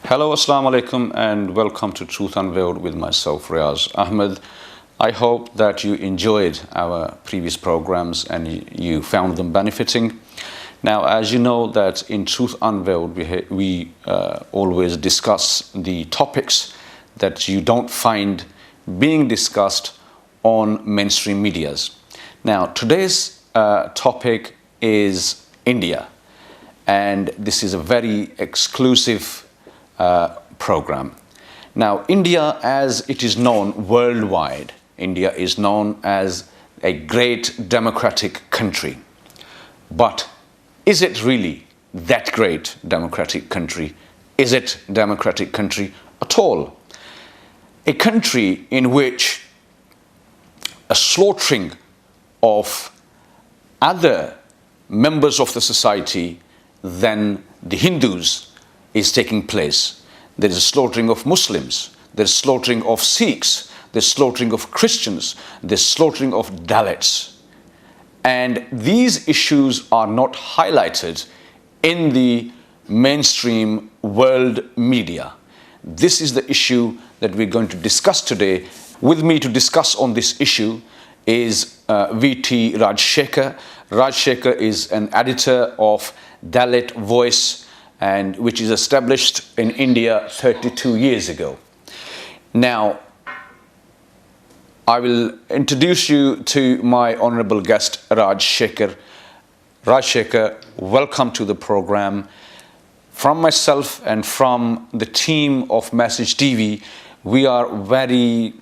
Hello, Assalamu alaikum, and welcome to Truth Unveiled with myself, Riaz Ahmed. I hope that you enjoyed our previous programs and you found them benefiting. Now, as you know that in Truth Unveiled, we always discuss the topics that you don't find being discussed on mainstream medias. Now, today's topic is India, and this is a very exclusive program. Now, India, as it is known worldwide, India is known as a great democratic country. But is it really that great democratic country? Is it a democratic country at all? A country in which a slaughtering of other members of the society than the Hindus is taking place. There is a slaughtering of Muslims, there is slaughtering of Sikhs, there is slaughtering of Christians, there is slaughtering of Dalits. And these issues are not highlighted in the mainstream world media. This is the issue that we're going to discuss today. With me to discuss on this issue is VT Rajshekhar. Rajshekhar is an editor of Dalit Voice, and which is established in India 32 years ago. Now, I will introduce you to my honorable guest, Rajshekhar. Rajshekhar, welcome to the program. From myself and from the team of MessageTv, we are very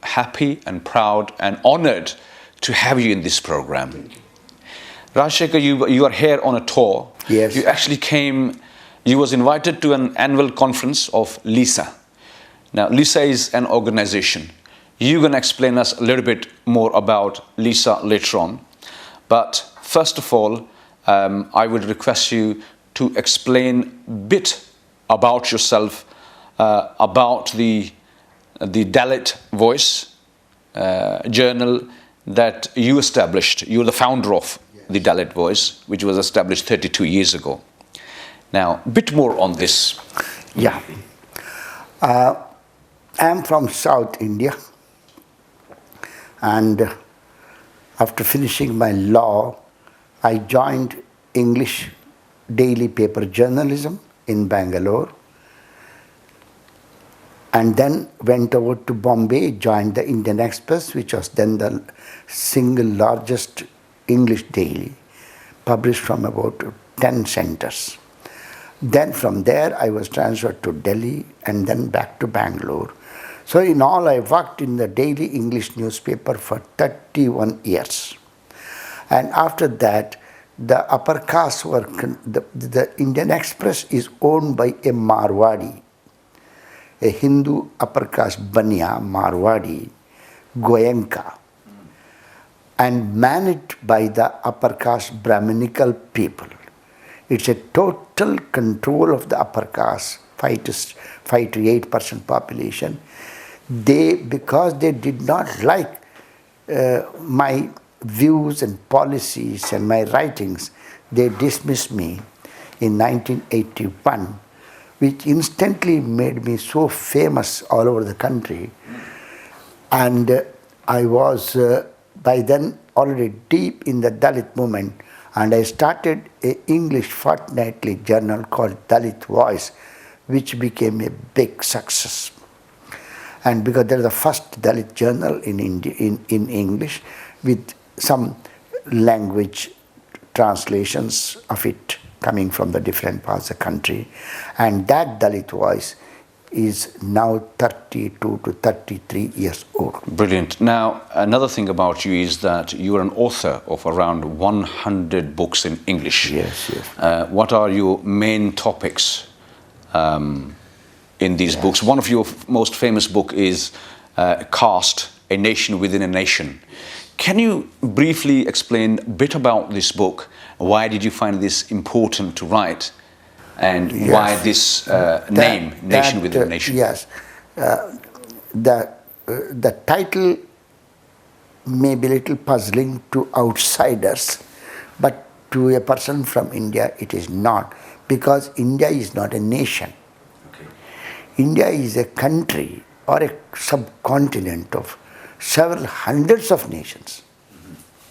happy and proud and honored to have you in this program. Rajshekhar, you are here on a tour. Yes. You actually came, you was invited to an annual conference of LISA. Now, LISA is an organization. You're going to explain us a little bit more about LISA later on. But first of all, I would request you to explain a bit about yourself, about the Dalit Voice journal that you established. You're the founder of the Dalit Voice, which was established 32 years ago. Now, a bit more on this. Yeah. I'm from South India, and after finishing my law, I joined English daily paper journalism in Bangalore, and then went over to Bombay, joined the Indian Express, which was then the single largest English daily, published from about 10 centers. Then from there I was transferred to Delhi and then back to Bangalore. So in all I worked in the daily English newspaper for 31 years. And after that, the upper caste were, the Indian Express is owned by a Marwadi, a Hindu upper caste Baniya, Marwadi, Goenka, and managed by the upper caste Brahminical people. It's a total control of the upper caste, 5 to 8% population. Because they did not like my views and policies and my writings, they dismissed me in 1981, which instantly made me so famous all over the country. And I was by then already deep in the Dalit movement, and I started an English fortnightly journal called Dalit Voice, which became a big success. And because they're the first Dalit journal in India, in English, with some language translations of it coming from the different parts of the country. And that Dalit Voice is now 32 to 33 years old. Brilliant. Now, another thing about you is that you are an author of around 100 books in English. Yes, yes. What are your main topics in these books? One of your most famous book is Caste, A Nation Within a Nation. Can you briefly explain a bit about this book? Why did you find this important to write? And why this name, Nation Within a Nation? Yes. The title may be a little puzzling to outsiders, but to a person from India it is not, because India is not a nation. Okay. India is a country or a subcontinent of several hundreds of nations.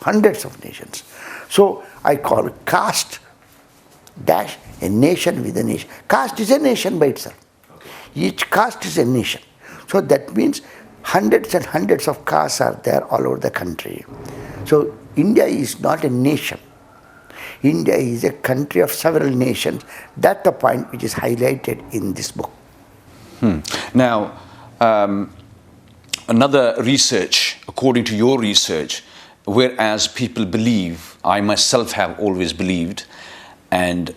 Hundreds of nations. So I call caste dash a nation with a nation. Caste is a nation by itself. Okay. Each caste is a nation. So that means hundreds and hundreds of castes are there all over the country. So India is not a nation. India is a country of several nations. That's the point which is highlighted in this book. Now, another research, according to your research, whereas people believe, I myself have always believed, and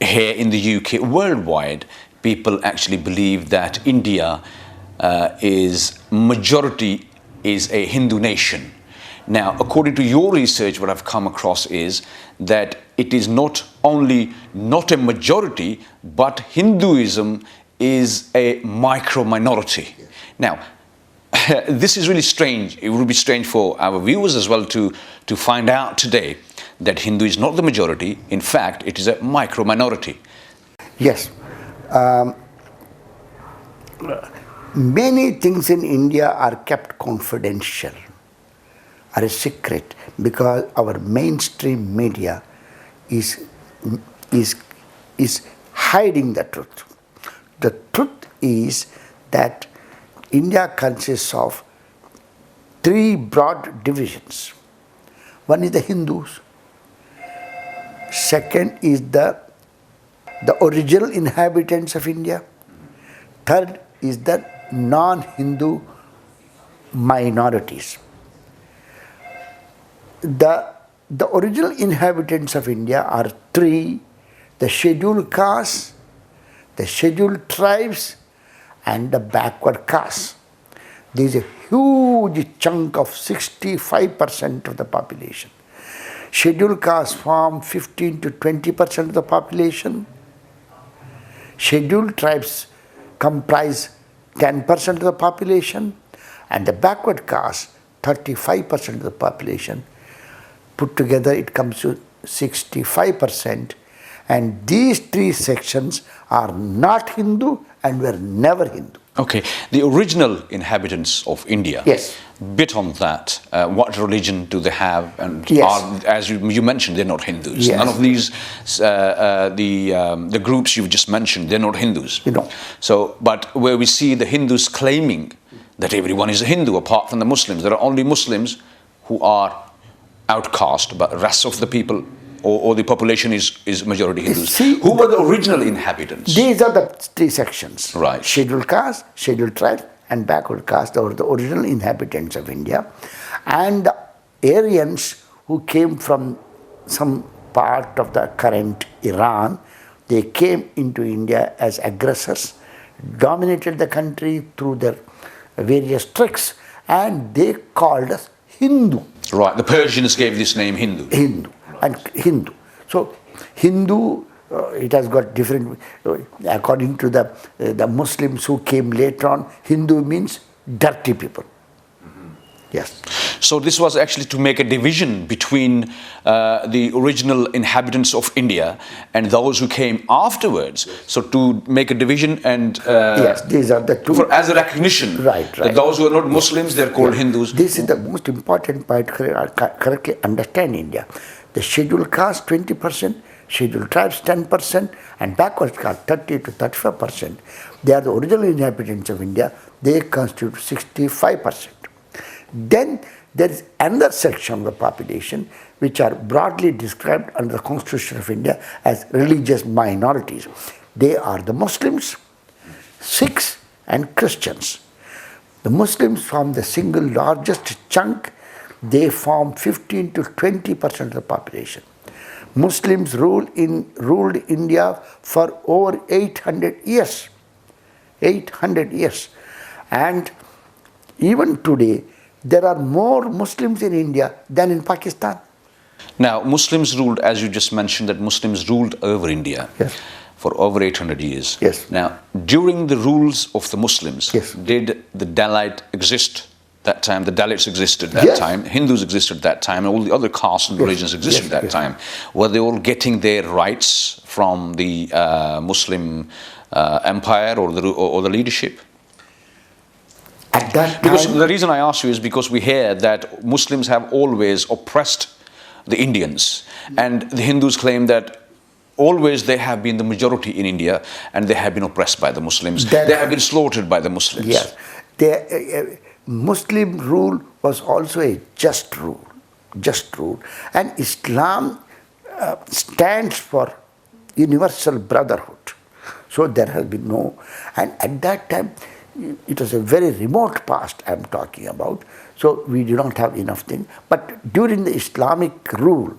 here in the UK, worldwide, people actually believe that India majority is a Hindu nation. Now, according to your research, what I've come across is that it is not only not a majority, but Hinduism is a micro-minority. Yes. Now, this is really strange. It would be strange for our viewers as well to find out today that Hindu is not the majority. In fact, it is a micro-minority. Yes. Many things in India are kept confidential, are a secret, because our mainstream media is hiding the truth. The truth is that India consists of three broad divisions. One is the Hindus. Second is the original inhabitants of India. Third is the non-Hindu minorities. The original inhabitants of India are three: the scheduled castes, the scheduled tribes, and the backward castes. There is a huge chunk of 65% of the population. Scheduled castes form 15 to 20% of the population. Scheduled tribes comprise 10% of the population, and the backward castes 35% of the population. Put together, it comes to 65%. And these three sections are not Hindu and were never Hindu. Okay, the original inhabitants of India. Yes. Bit on that. What religion do they have? And Yes. as you mentioned, they're not Hindus. Yes. None of these, the groups you've just mentioned, they're not Hindus. You know. So, but where we see the Hindus claiming that everyone is a Hindu apart from the Muslims, there are only Muslims who are outcast, but the rest of the people or the population is majority Hindus. See, who were the original inhabitants? These are the three sections. Right. Scheduled caste, scheduled tribe, and backward caste, or the original inhabitants of India. And the Aryans who came from some part of the current Iran, they came into India as aggressors, dominated the country through their various tricks, and they called us Hindu. Right, the Persians gave this name Hindu. Hindu. And Hindu. So Hindu, it has got different, according to the Muslims who came later on, Hindu means dirty people. Yes. So this was actually to make a division between the original inhabitants of India and those who came afterwards. So to make a division and yes, these are the two. As a recognition, Right. that those who are not Muslims, they're called Hindus. This is the most important part, correctly understand India. The scheduled caste 20%, scheduled tribes 10%, and backward caste 30 to 35%. They are the original inhabitants of India. They constitute 65%. Then there is another section of the population which are broadly described under the Constitution of India as religious minorities. They are the Muslims, Sikhs, and Christians. The Muslims form the single largest chunk. They form 15 to 20% of the population. Muslims ruled India for over 800 years. 800 years. And even today, there are more Muslims in India than in Pakistan. Now, Muslims ruled, as you just mentioned, that Muslims ruled over India. Yes. For over 800 years. Yes. Now, during the rules of the Muslims, Yes. did the Dalit exist? that time, the Dalits existed that time, Hindus existed that time, and all the other castes and religions existed that time. Were they all getting their rights from the Muslim empire or the leadership? At that time, because the reason I ask you is because we hear that Muslims have always oppressed the Indians, and the Hindus claim that always they have been the majority in India and they have been oppressed by the Muslims. They have been slaughtered by the Muslims. Yes. Muslim rule was also a just rule. And Islam stands for universal brotherhood. So there has been no, and at that time, it was a very remote past I'm talking about, so we do not have enough thing. But during the Islamic rule,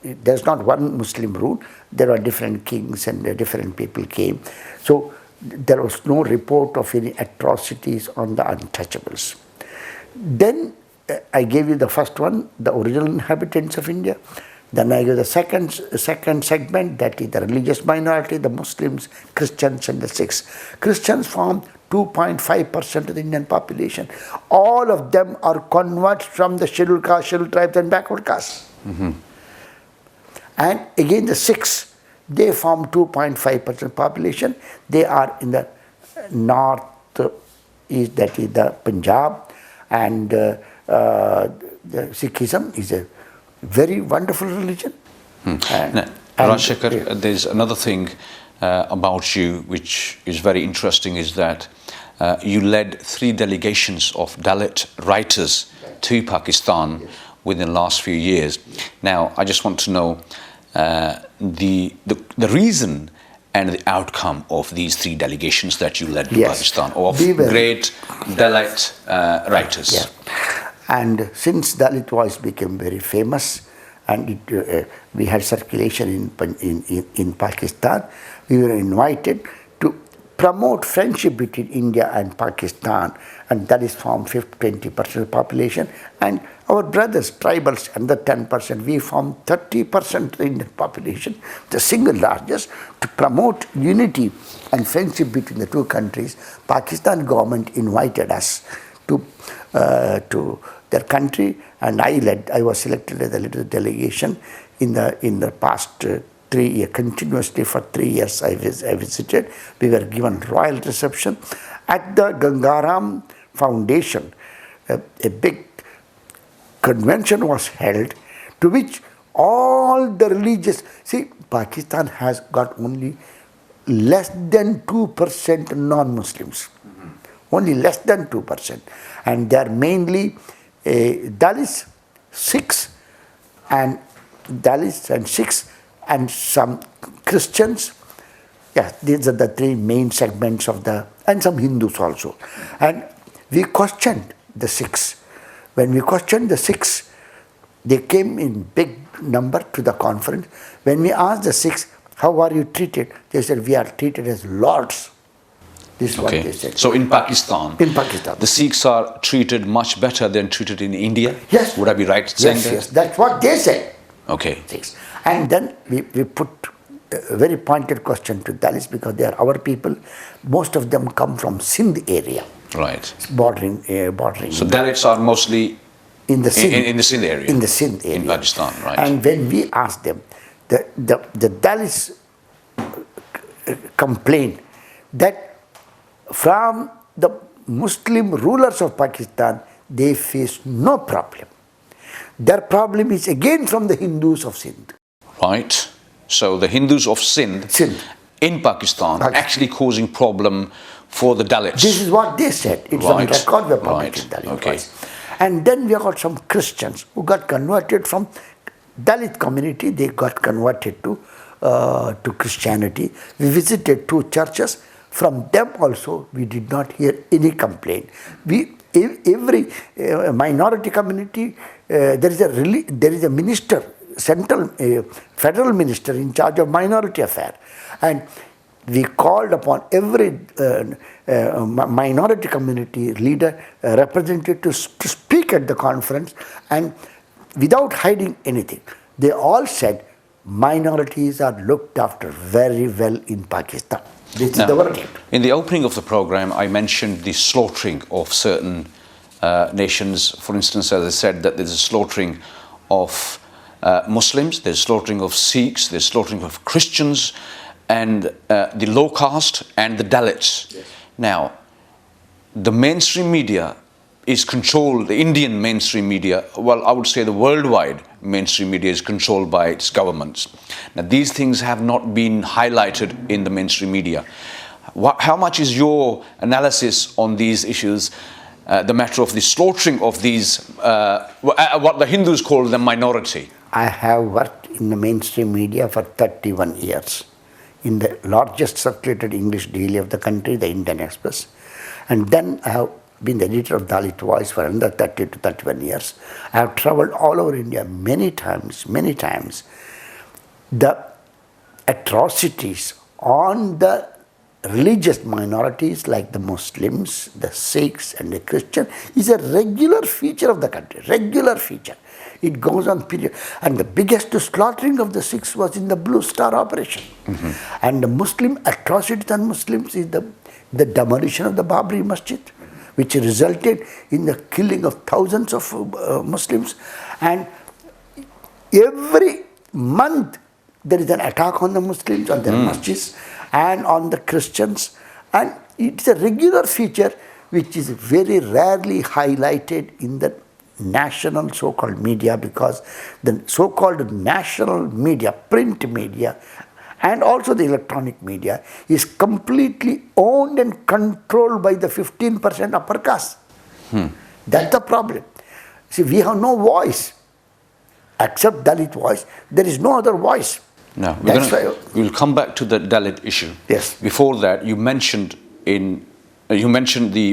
there's not one Muslim rule, there are different kings and different people came. So there was no report of any atrocities on the untouchables. Then I gave you the first one, the original inhabitants of India. Then I gave the second segment, that is the religious minority, the Muslims, Christians and the Sikhs. Christians form 2.5% of the Indian population. All of them are converts from the scheduled caste, scheduled tribes and backward castes. And again the Sikhs, they form 2.5% population. They are in the north east, that is the Punjab, and the Sikhism is a very wonderful religion. Rajshekhar, there's another thing about you which is very interesting, is that you led 3 delegations of Dalit writers to Pakistan within the last few years. Now, I just want to know the reason and the outcome of these 3 delegations that you led to Pakistan, of great Dalit writers. Yeah. And since Dalit voice became very famous, and we had circulation in Pakistan, we were invited to promote friendship between India and Pakistan, and that is formed 20% of the population. And our brothers, tribals, and the 10%, we form 30% of the Indian population, the single largest, to promote unity and friendship between the two countries. Pakistan government invited us to their country, and I was selected as the leader of the delegation. In the past 3 years, continuously for 3 years I visited. We were given royal reception. At the Gangaram Foundation, a big convention was held, to which all the religious, Pakistan has got only less than 2% non-Muslims. Only less than 2%. And they are mainly Dalits, Sikhs, and some Christians. Yeah, these are the 3 main segments of and some Hindus also. And we questioned the Sikhs. When we questioned the Sikhs, they came in big number to the conference. When we asked the Sikhs, how are you treated? They said, we are treated as lords. This is what they said. So in Pakistan, the Sikhs are treated much better than treated in India? Yes. Would I be right saying that? Yes, that's what they said. Okay. And then we put a very pointed question to Dalits, because they are our people. Most of them come from Sindh area. Right. Bordering. So Dalits are mostly in the Sindh, in the Sindh area. In the Sindh area. In Pakistan, right. And when we asked them, the Dalits complained that from the Muslim rulers of Pakistan, they face no problem. Their problem is again from the Hindus of Sindh. Right. So the Hindus of Sindh in Pakistan actually causing problem for the Dalits. This is what they said. It's on record, we are publishing Dalit voice. And then we got some Christians who got converted from Dalit community. They got converted to Christianity. We visited 2 churches. From them also, we did not hear any complaint. Every minority community, there is a minister, federal minister in charge of minority affair, and we called upon every minority community leader, representative to speak at the conference, and without hiding anything, they all said minorities are looked after very well in Pakistan. This is the verdict. In the opening of the program, I mentioned the slaughtering of certain nations. For instance, as I said, that there's a slaughtering of Muslims, there's slaughtering of Sikhs, there's slaughtering of Christians, and the low caste and the Dalits. Yes. Now, the mainstream media is controlled, the Indian mainstream media, well, I would say the worldwide mainstream media is controlled by its governments. Now, these things have not been highlighted in the mainstream media. How much is your analysis on these issues, the matter of the slaughtering of these, what the Hindus call the minority? I have worked in the mainstream media for 31 years in the largest circulated English daily of the country, the Indian Express. And then I have been the editor of Dalit Voice for another 30 to 31 years. I have traveled all over India many times. The atrocities on the religious minorities like the Muslims, the Sikhs and the Christians is a regular feature of the country, regular feature. It goes on period. And the biggest slaughtering of the Sikhs was in the Blue Star operation. Mm-hmm. And the Muslim atrocities on Muslims is the demolition of the Babri Masjid, which resulted in the killing of thousands of Muslims. And every month there is an attack on the Muslims, on their masjids and on the Christians. And it's a regular feature which is very rarely highlighted in the national so-called media, because the so-called national media, print media, and also the electronic media is completely owned and controlled by the 15% upper caste. That's the problem. See, we have no voice. Except Dalit voice, there is no other voice. No, we'll come back to the Dalit issue. Yes. Before that, you mentioned the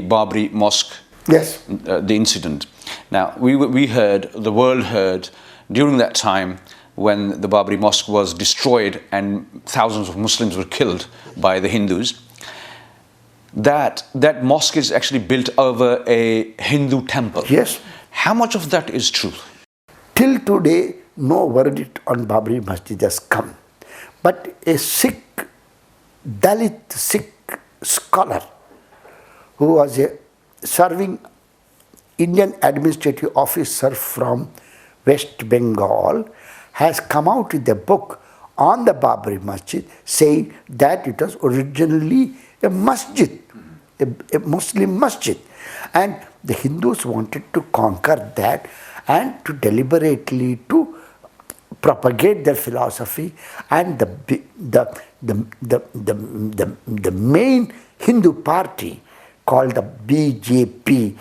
Babri Mosque. Yes. The incident. Now, the world heard during that time when the Babri Mosque was destroyed and thousands of Muslims were killed by the Hindus, that mosque is actually built over a Hindu temple. Yes. How much of that is true? Till today, no verdict on Babri Masjid has come. But a Dalit Sikh scholar who was a serving Indian administrative officer from West Bengal has come out with a book on the Babri Masjid saying that it was originally a masjid, a Muslim masjid. And the Hindus wanted to conquer that and to deliberately to propagate their philosophy. And the main Hindu party called the BJP,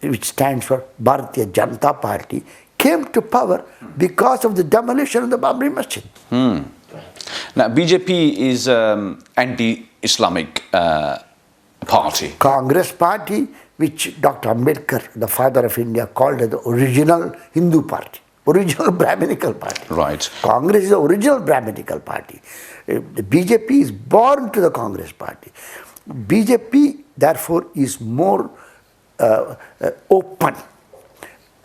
which stands for Bharatiya Janata Party, came to power because of the demolition of the Babri Masjid. Now, BJP is anti-Islamic party. Congress party, which Dr. Ambedkar, the father of India, called the original Hindu party, original Brahminical party. Right. Congress is the original Brahminical party. The BJP is born to the Congress party. BJP, therefore, is more open,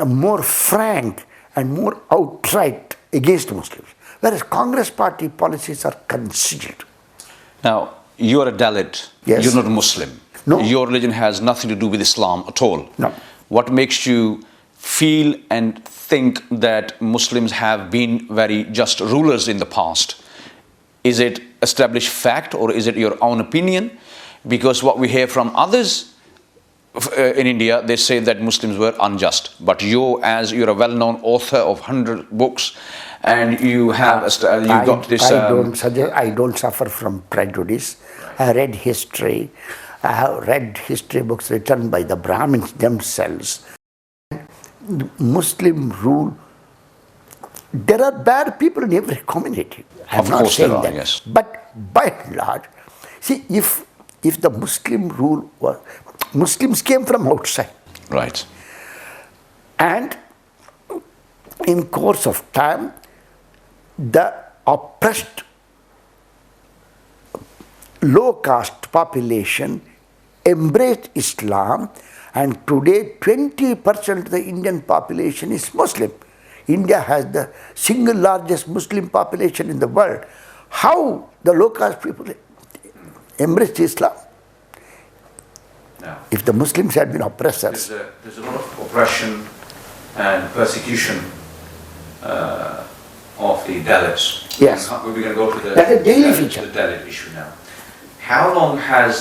more frank and more outright against Muslims, whereas Congress party policies are concealed. Now, you are a Dalit, yes. You're not a Muslim. No. Your religion has nothing to do with Islam at all. No. What makes you feel and think that Muslims have been very just rulers in the past? Is it established fact or is it your own opinion? Because what we hear from others in India, they say that Muslims were unjust. But you're a well-known author of 100 books, and you have got this. I don't suffer from prejudice. I read history. I have read history books written by the Brahmins themselves. Muslim rule. There are bad people in every community. I'm not saying that. Yes. But by and large, see, if the Muslim rule was, Muslims came from outside. Right. And in course of time, the oppressed low caste population embraced Islam, and today 20% of the Indian population is Muslim. India has the single largest Muslim population in the world. How the low caste people embraced Islam? Yeah. If the Muslims had been oppressors. There's a lot of oppression and persecution of the Dalits. Yes. We're going to go to That's a daily feature. The Dalit issue now. How long has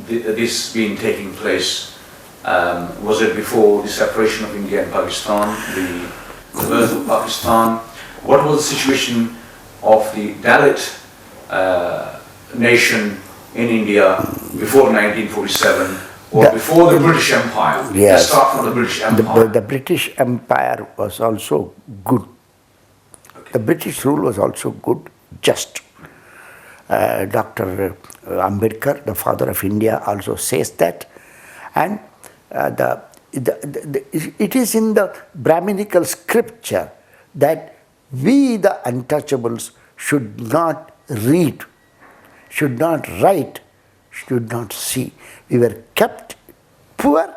this been taking place? Was it before the separation of India and Pakistan, the birth of Pakistan? What was the situation of the Dalit nation in India before 1947 or before the British Empire? Yes. Let's start from the British Empire. The British Empire was also good. Okay. The British rule was also good, just. Dr. Ambedkar, the father of India, also says that. And it is in the Brahminical scripture that we, the untouchables, should not read, should not write, should not see. We were kept poor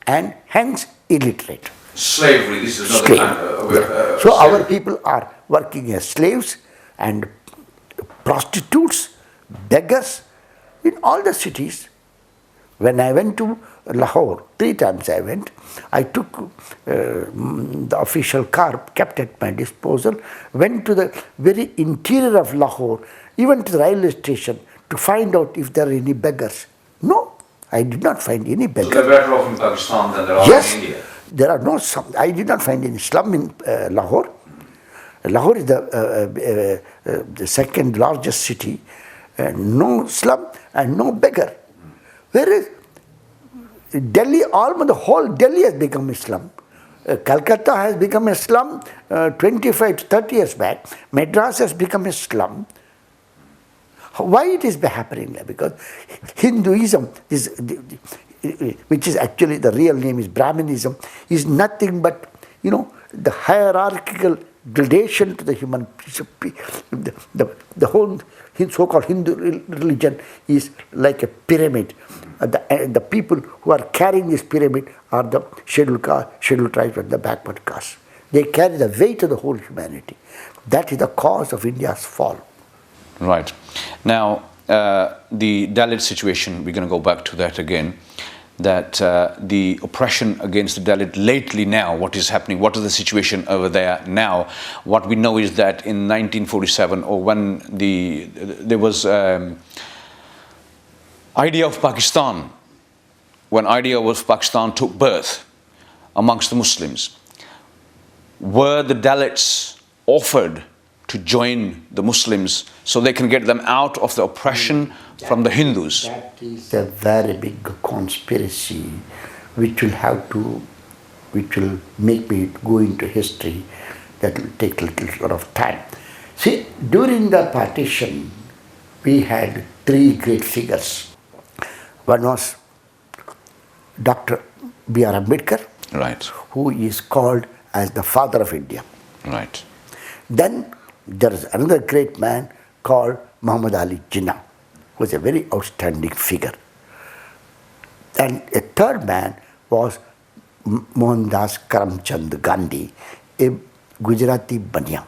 and hence illiterate. Slavery, this is another kind of, So our people are working as slaves and prostitutes, beggars in all the cities. When I went to Lahore, 3 times I went, I took the official car kept at my disposal, went to the very interior of Lahore, even to the railway station to find out if there are any beggars. No, I did not find any beggars. So they're better off in Pakistan than there are in India? There are no slums. I did not find any slum in Lahore. Lahore is the second largest city, no slum and no beggar. Whereas Delhi, almost the whole Delhi has become a slum. Calcutta has become a slum 25 to 30 years back. Madras has become a slum. Why it is happening? Because Hinduism is, which is actually the real name is Brahminism, is nothing but, the hierarchical gradation to the human, the whole so-called Hindu religion is like a pyramid. The people who are carrying this pyramid are the scheduled tribes and the backward castes. They carry the weight of the whole humanity. That is the cause of India's fall. Right. Now, the Dalit situation, we're going to go back to that again, that the oppression against the Dalit lately now, what is happening, what is the situation over there now? What we know is that in 1947, or when there was idea of Pakistan, when idea of Pakistan took birth amongst the Muslims, were the Dalits offered to join the Muslims so they can get them out of the oppression from the Hindus? That is a very big conspiracy which will make me go into history. That will take a little lot of time. See, during the partition, we had 3 great figures. One was Dr. B.R. Ambedkar, Right. who is called as the father of India. Right. Then there is another great man called Muhammad Ali Jinnah, who was a very outstanding figure. And a third man was Mohandas Karamchand Gandhi, a Gujarati Baniya.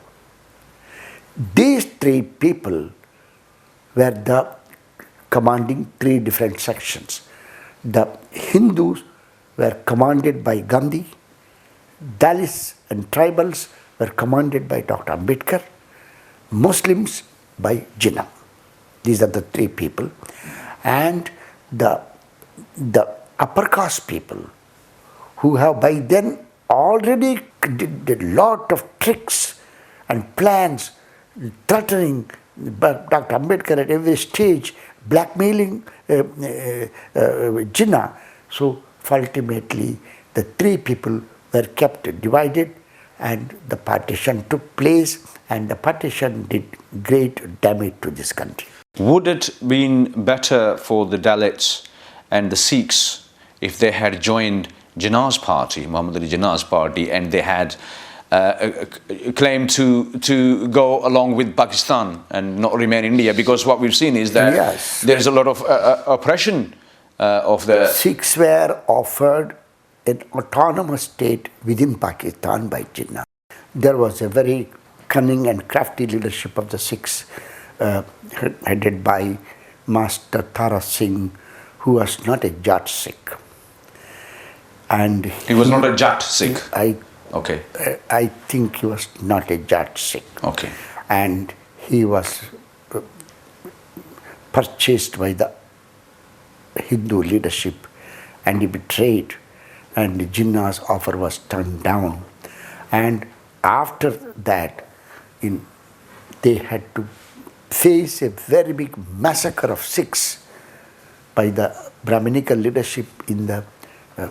These 3 people were the commanding 3 different sections. The Hindus were commanded by Gandhi, Dalits and tribals were commanded by Dr. Ambedkar, Muslims by Jinnah. These are the 3 people. And the upper caste people, who have by then already did a lot of tricks and plans, threatening Dr. Ambedkar at every stage, blackmailing Jinnah. So ultimately, the 3 people were kept divided, and the partition took place, and the partition did great damage to this country. Would it been better for the Dalits and the Sikhs if they had joined Jinnah's party, Muhammad Ali Jinnah's party, and they had claimed to go along with Pakistan and not remain in India? Because what we've seen is that there's a lot of oppression of the Sikhs were offered an autonomous state within Pakistan by Jinnah. There was a very cunning and crafty leadership of the Sikhs, headed by Master Tara Singh, who was not a Jat Sikh. And He was not a Jat Sikh. Okay. I think he was not a Jat Sikh. Okay. And he was purchased by the Hindu leadership, and he betrayed, and Jinnah's offer was turned down. And after that, they had to face a very big massacre of Sikhs by the Brahminical leadership in the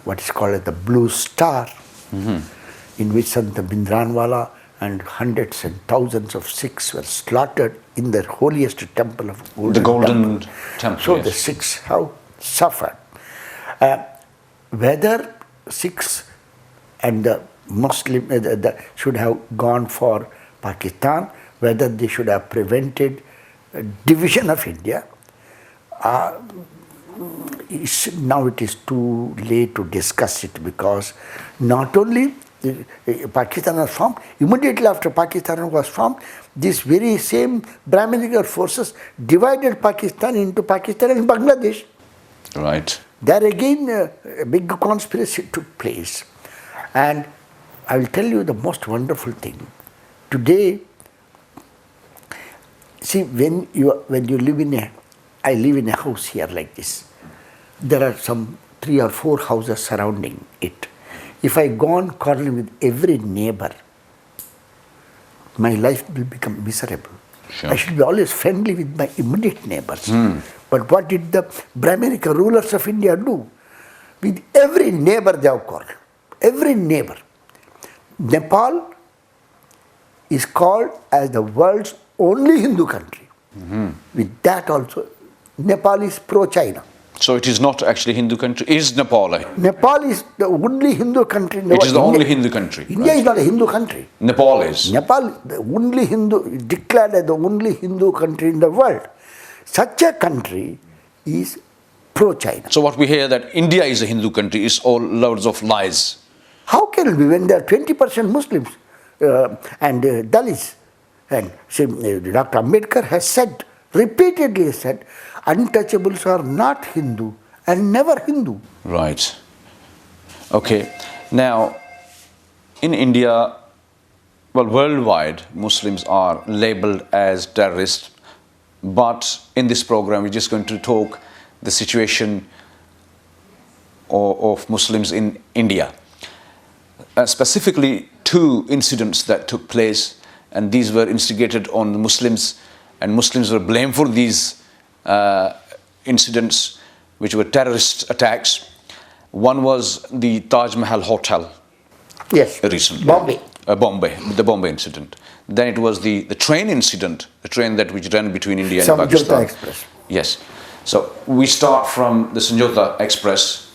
what is called the Blue Star, in which Sant Bindranwala and hundreds and thousands of Sikhs were slaughtered in the holiest temple of the Golden Temple. So yes. the Sikhs have suffered. Whether Sikhs and the Muslim should have gone for Pakistan, whether they should have prevented division of India, now it is too late to discuss it, because not only Pakistan was formed, immediately after Pakistan was formed, these very same Brahminical forces divided Pakistan into Pakistan and Bangladesh. Right. There again a big conspiracy took place. And I will tell you the most wonderful thing. Today, see, when you live I live in a house here like this. There are some 3 or 4 houses surrounding it. If I go on quarreling with every neighbor, my life will become miserable. Sure. I should be always friendly with my immediate neighbors. But what did the Brahminical rulers of India do? With every neighbor they have quarreled. Every neighbor. Nepal is called as the world's only Hindu country. With that also, Nepal is pro-China. So it is not actually Hindu country. Is Nepal a? Nepal is the only Hindu country in the world. It is the only Hindu country. India is not a Hindu country. Nepal is. Nepal, the only Hindu, declared as the only Hindu country in the world. Such a country is pro-China. So what we hear that India is a Hindu country is all loads of lies. How can it be when there are 20% Muslims and Dalits? And Dr. Ambedkar has said, repeatedly said, untouchables are not Hindu and never Hindu. Right. Okay. Now, in India, well, worldwide, Muslims are labeled as terrorists. But in this program, we're just going to talk the situation of Muslims in India. Specifically, 2 incidents that took place, and these were instigated on the Muslims, and Muslims were blamed for these incidents, which were terrorist attacks. One was the Taj Mahal Hotel. Yes. Recently. Bombay. The Bombay incident. Then it was the train incident, the train which ran between India and Pakistan. Samjhauta Express. Yes. So we start from the Samjhauta Express.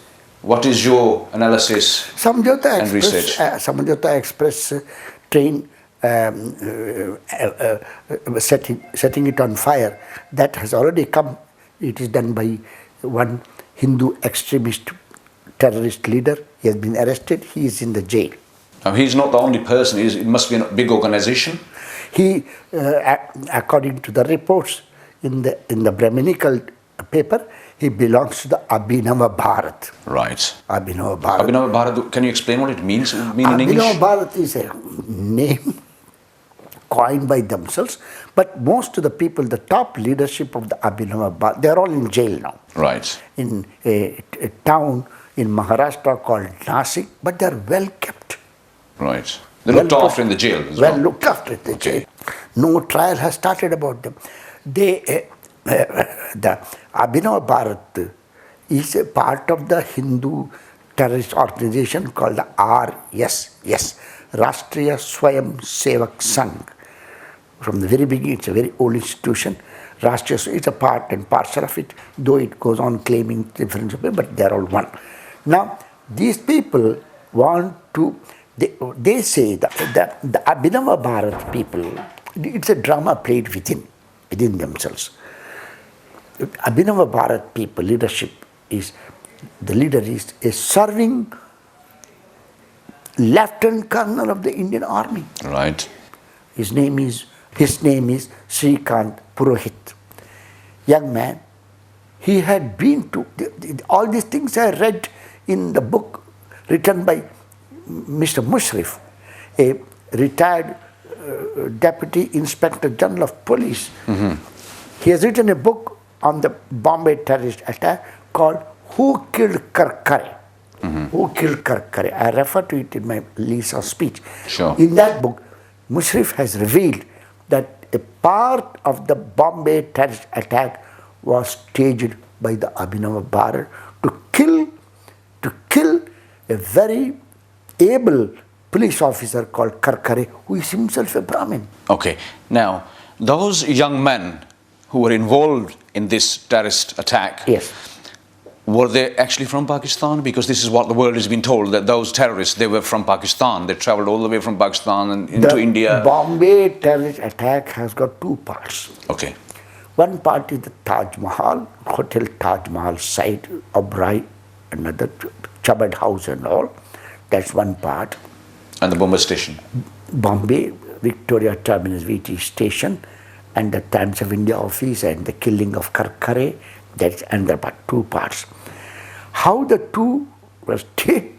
What is your analysis and research? Samjhauta Express train setting it on fire, that has already come. It is done by one Hindu extremist terrorist leader. He has been arrested. He is in the jail. Now, he's not the only person. It must be a big organization. He, according to the reports in the Brahminical paper, he belongs to the Abhinava Bharat. Right. Abhinava Bharat. Abhinava Bharat, can you explain what it means in English? Abhinava Bharat is a name coined by themselves, but most of the people, the top leadership of the Abhinava Bharat, they are all in jail now. Right. In a town in Maharashtra called Nasik, but they are well kept. Right. They're looked after in the jail as well. Well looked after in the jail. No trial has started about them. The Abhinava Bharat is a part of the Hindu terrorist organization called the RSS, Rashtriya Swayam Sevak Sangh. From the very beginning, it's a very old institution. Rashtriya, it's a part and parcel of it, though it goes on claiming different, but they're all one. Now, these people want to, they say that the Abhinava Bharat people, it's a drama played within themselves. Abhinava Bharat people, leadership the leader is a serving Lieutenant Colonel of the Indian Army. Right. His name is Srikant Purohit. Young man, He had been to, all these things I read in the book written by Mr. Mushrif, a retired Deputy Inspector General of Police. He has written a book on the Bombay terrorist attack called Who Killed Karkare? Who Killed Karkare? I refer to it in my Lisa speech. Sure. In that book, Mushrif has revealed that a part of the Bombay terrorist attack was staged by the Abhinav Bharat to kill a very able police officer called Karkare, who is himself a Brahmin. Okay. Now, those young men who were involved in this terrorist attack, Yes. were they actually from Pakistan? Because this is what the world has been told, that those terrorists, they were from Pakistan. They traveled all the way from Pakistan and into India. The Bombay terrorist attack has got two parts. Okay. One part is the Taj Mahal, Hotel Taj Mahal site, Oberoi, another Chabad House and all. That's one part. And the Bombay station. Bombay, Victoria Terminus VT station, and the Times of India office and the killing of Karkare. That's another part, two parts. How the two were stayed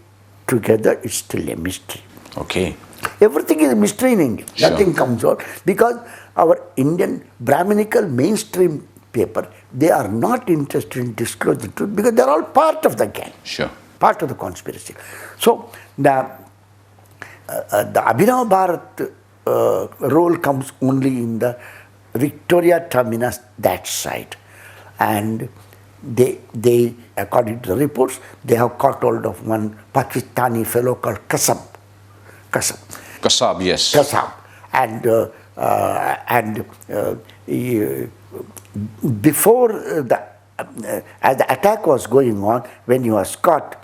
together is still a mystery. Okay. Everything is a mystery in India. Sure. Nothing comes out because our Indian Brahminical mainstream paper, they are not interested in disclosing the truth because they're all part of the gang. Sure. Part of the conspiracy. So the Abhinav Bharat role comes only in the Victoria Terminus, that side. And they, according to the reports, they have caught hold of one Pakistani fellow called Kasab. Kasab, yes. Kasab. Before as the attack was going on, when he was caught,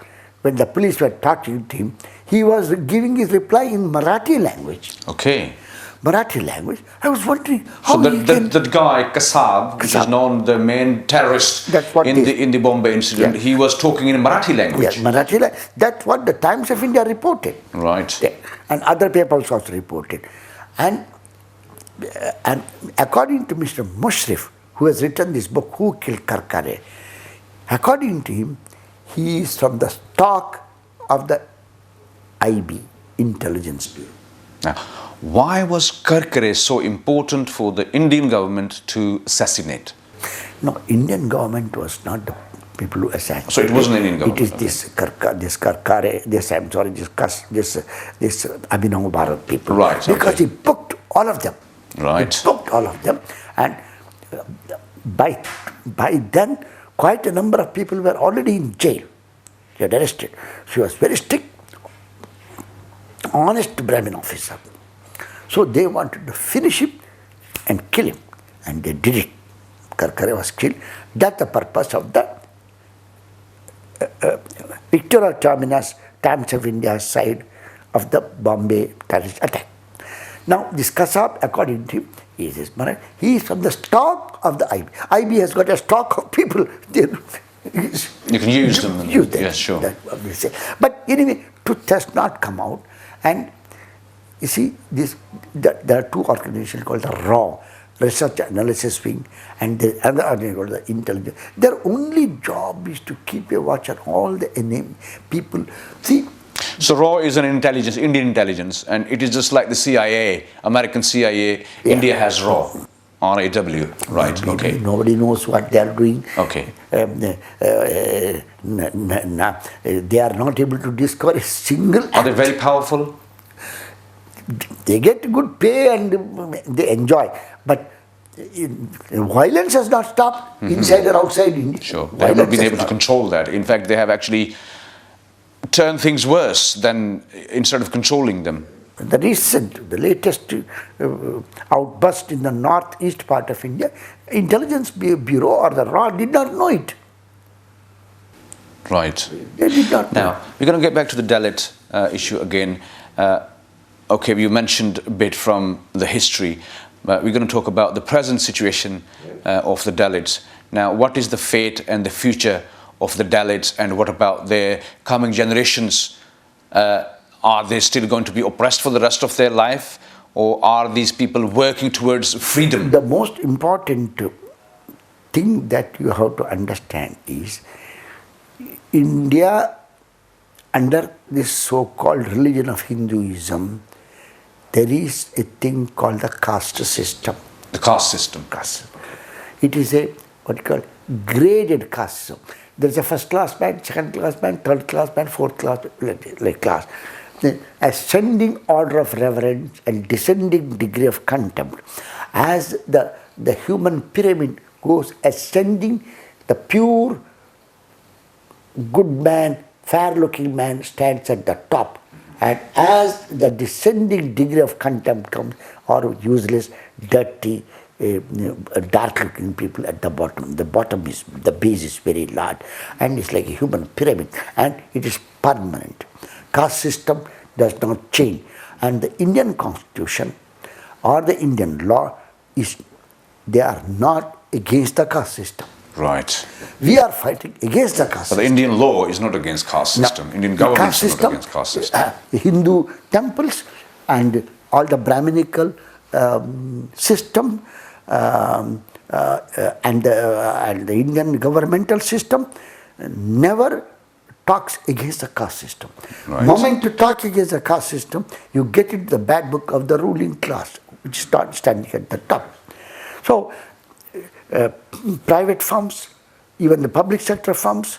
when the police were talking to him, he was giving his reply in Marathi language. Okay. Marathi language. I was wondering how So he can... that guy, Kasab, which is known the main terrorist That's what in the Bombay incident, Yeah. he was talking in Marathi language. Yes, Marathi language. That's what the Times of India reported. Right. Yeah. And other papers also reported. And according to Mr. Mushrif, who has written this book, Who Killed Karkare, according to him, he is from the stock of the IB, Intelligence Bureau. Now, why was Karkare so important for the Indian government to assassinate? No, Indian government was not the people who assassinated. So it wasn't Indian government. It is this Karkare, this Abhinav Bharat people. Right, Because okay. he booked all of them. Right. He booked all of them. And by then, quite a number of people were already in jail. He had arrested. She was very strict, honest Brahmin officer. So they wanted to finish him and kill him. And they did it. Karkare was killed. That's the purpose of the Victoria Terminus, Times of India side of the Bombay terrorist attack. Now, this Kasab, according to him, he is from the stock of the IB. IB has got a stock of people. You can use them. Use them. Yes, sure. That's what they say. But anyway, truth has not come out. And you see, there are two organizations called the RAW, Research Analysis Wing, and the other organization called the Intelligence. Their only job is to keep a watch on all the enemy people. See, so RAW is an intelligence, Indian intelligence, and it is just like the CIA, American CIA. Yeah. India has RAW, R-A-W, right? Okay. Nobody knows what they are doing. Okay. They are not able to discover a single act. Are they very powerful? They get good pay and they enjoy, but violence has not stopped inside or outside India. Sure, they have not been able to control that. In fact, they have actually turned things worse than instead of controlling them. The latest outburst in the northeast part of India, Intelligence Bureau or the RAW did not know it. Right. They did not know. Now, we're going to get back to the Dalit issue again. Okay, you mentioned a bit from the history, but we're going to talk about the present situation of the Dalits. Now, what is the fate and the future of the Dalits, and what about their coming generations? Are they still going to be oppressed for the rest of their life, or are these people working towards freedom? The most important thing that you have to understand is India, under this so-called religion of Hinduism, there is a thing called the caste system. The caste system. Caste. It is a what you call graded caste system. There is a first class man, second class man, third class man, fourth class, like class. The ascending order of reverence and descending degree of contempt. As the human pyramid goes ascending, the pure good man, fair-looking man stands at the top. And as the descending degree of contempt comes, or useless, dirty, dark-looking people at the bottom. The base is very large, and it's like a human pyramid, and it is permanent. Caste system does not change, and the Indian Constitution or the Indian law they are not against the caste system. Right. We are fighting against the caste But the system. Indian law is not against caste system. No. Indian The government caste is system, not against caste system. The Hindu temples and all the Brahminical system and the Indian governmental system never talks against the caste system. Right. Moment you talk against the caste system, you get into the bad book of the ruling class, which starts standing at the top. So, private firms, even the public sector firms,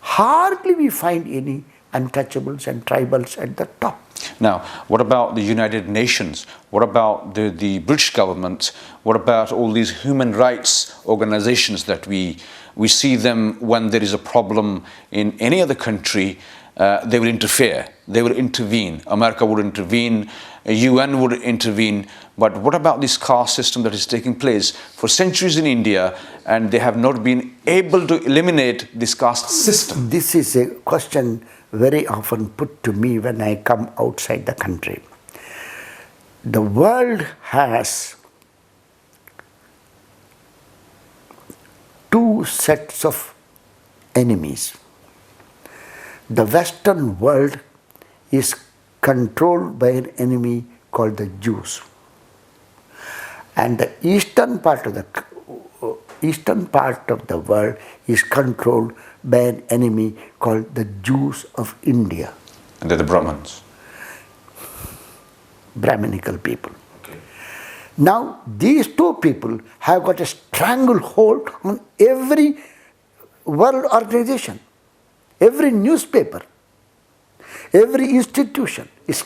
hardly we find any untouchables and tribals at the top. Now, what about the United Nations? What about the British government? What about all these human rights organizations that we see them when there is a problem in any other country? They will interfere, they will intervene. America would intervene, UN would intervene. But what about this caste system that is taking place for centuries in India, and they have not been able to eliminate this caste system? This is a question very often put to me when I come outside the country. The world has two sets of enemies. The Western world is controlled by an enemy called the Jews. And the eastern part of the world is controlled by an enemy called the Jews of India. And they're the Brahmins. Brahminical people. Okay. Now, these two people have got a stranglehold on every world organization, every newspaper, every institution is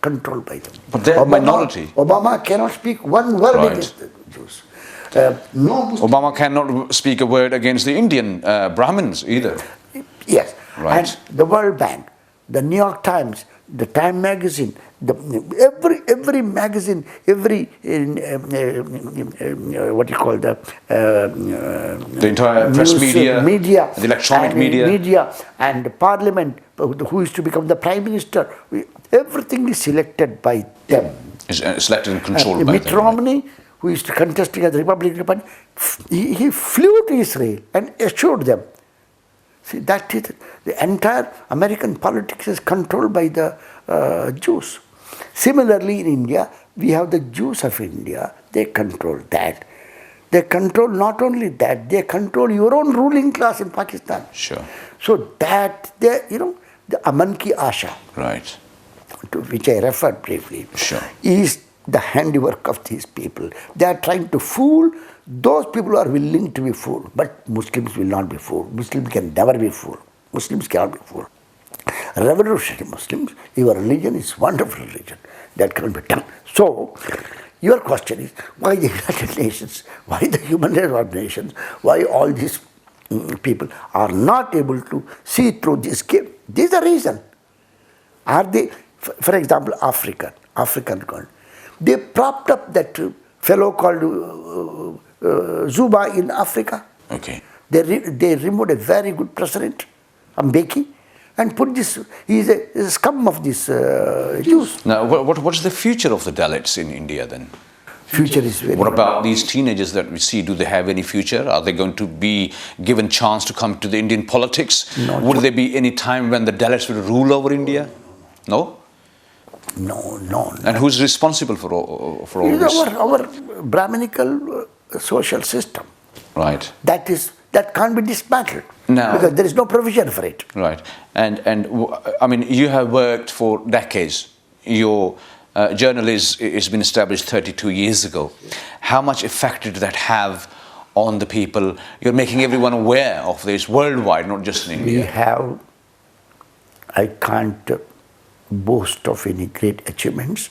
controlled by them. But they're a minority. Obama cannot speak one word Right. against the Jews. No Muslim. Obama cannot speak a word against the Indian Brahmins either. Yes. Right. And the World Bank, the New York Times, the Time magazine, every magazine, every what you call the entire press media, the electronic and media, and the parliament, who is to become the prime minister, everything is selected by them. is selected and controlled by Mitt them. Romney, who is contesting as the Republican Party, he flew to Israel and assured them. See, that is the entire American politics is controlled by the Jews. Similarly, in India, we have the Jews of India. They control that. They control not only that, they control your own ruling class in Pakistan. Sure. So that the Aman Ki Asha, Right. to which I referred briefly, Sure. is the handiwork of these people. They are trying to fool those people who are willing to be fooled, but Muslims will not be fooled. Muslims can never be fooled. Muslims cannot be fooled. Revolutionary Muslims, your religion is wonderful religion. That can be done. So, your question is, why the United Nations, why the human rights organizations, why all these people are not able to see through this game? This is the reason. Are they, for example, African country, they propped up that fellow called Zuba in Africa. Okay. They removed a very good president, Mbeki, and put this, he is a scum of this Jews. Now, what's the future of the Dalits in India then? Future is very What about these teenagers that we see? Do they have any future? Are they going to be given chance to come to the Indian politics? No. Would there be any time when the Dalits will rule over India? No? No. And who's responsible for all It is this? our Brahminical social system. Right. That can't be dismantled. No. Because there is no provision for it. Right. And I mean, you have worked for decades. Your journalism has been established 32 years ago. How much effect did that have on the people? You're making everyone aware of this worldwide, not just in India. I can't boast of any great achievements.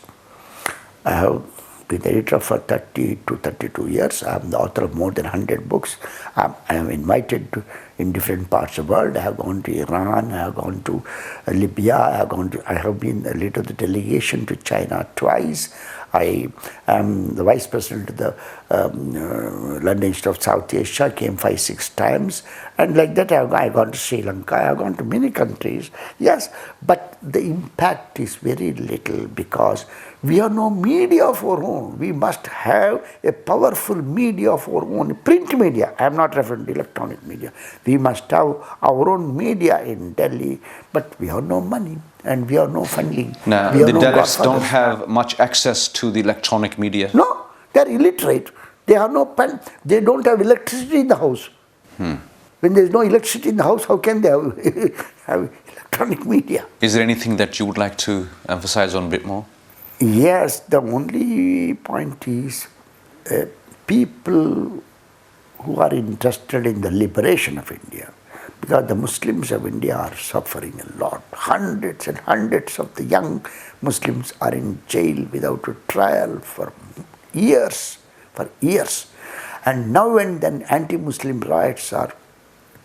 I have been editor for 30 to 32 years. I am the author of more than 100 books. I am invited in different parts of the world. I have gone to Iran, I have gone to Libya, I have been a leader of the delegation to China twice. I am the vice president of the London Institute of South Asia, came 5-6 times. And like that, I have gone to Sri Lanka, I have gone to many countries. Yes, but the impact is very little because we have no media of our own. We must have a powerful media of our own. Print media, I am not referring to electronic media. We must have our own media in Delhi, but we have no money and we have no funding. Now, the Dalits don't have much access to the electronic media? No, they are illiterate. They have no pen. They don't have electricity in the house. When there is no electricity in the house, how can they have electronic media? Is there anything that you would like to emphasize on a bit more? Yes, the only point is people who are interested in the liberation of India, because the Muslims of India are suffering a lot. Hundreds and hundreds of the young Muslims are in jail without a trial for years. And now and then anti-Muslim riots are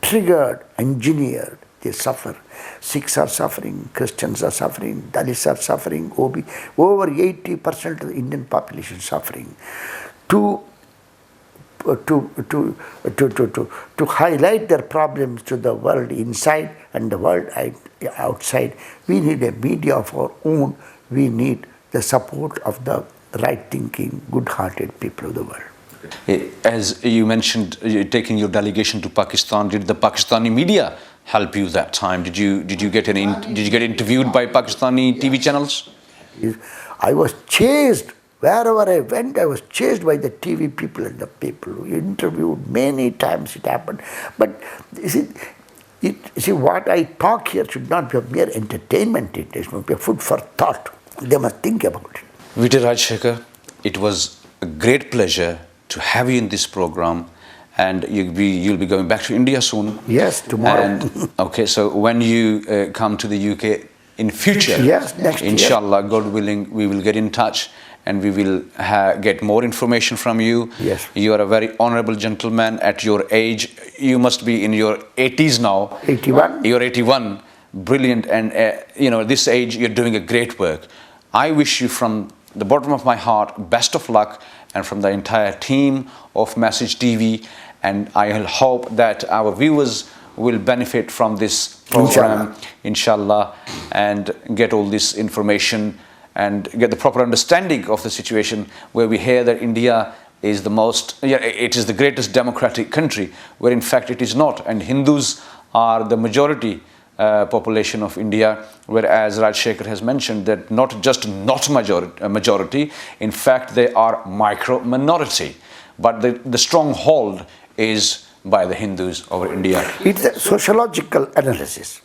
triggered, engineered, they suffer. Sikhs are suffering, Christians are suffering, Dalits are suffering, over 80% of the Indian population is suffering. To highlight their problems to the world inside and the world outside, we need a media of our own. We need the support of the right-thinking, good-hearted people of the world. As you mentioned, taking your delegation to Pakistan, did the Pakistani media help you that time? Did you get interviewed by Pakistani TV channels? I was chased. Wherever I went, I was chased by the TV people and the people who interviewed many times. It happened. But see, what I talk here should not be a mere entertainment. It must be a food for thought. They must think about it. V.T. Rajshekhar, it was a great pleasure to have you in this program, and you'll be going back to India soon. Yes, tomorrow. And, okay, so when you come to the UK in future, yes, next year, inshallah, God willing, we will get in touch and we will get more information from you. Yes. You are a very honorable gentleman at your age. You must be in your 80s now. 81. You're 81. Brilliant. And, this age, you're doing a great work. I wish you from the bottom of my heart, best of luck, and from the entire team of MessageTv. And I hope that our viewers will benefit from this program, inshallah, and get all this information and get the proper understanding of the situation, where we hear that India is it is the greatest democratic country, where in fact it is not. And Hindus are the majority population of India, whereas Rajshekhar has mentioned that not just not majority, in fact they are minority, but the stronghold is by the Hindus over India. It's a sociological analysis.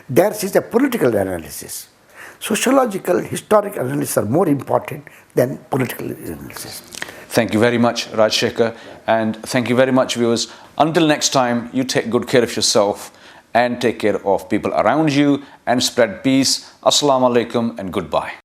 Theirs is a political analysis. Sociological, historic analysis are more important than political analysis. Thank you very much, Rajshekhar, and thank you very much, viewers. Until next time, you take good care of yourself and take care of people around you and spread peace. Assalamu alaikum and goodbye.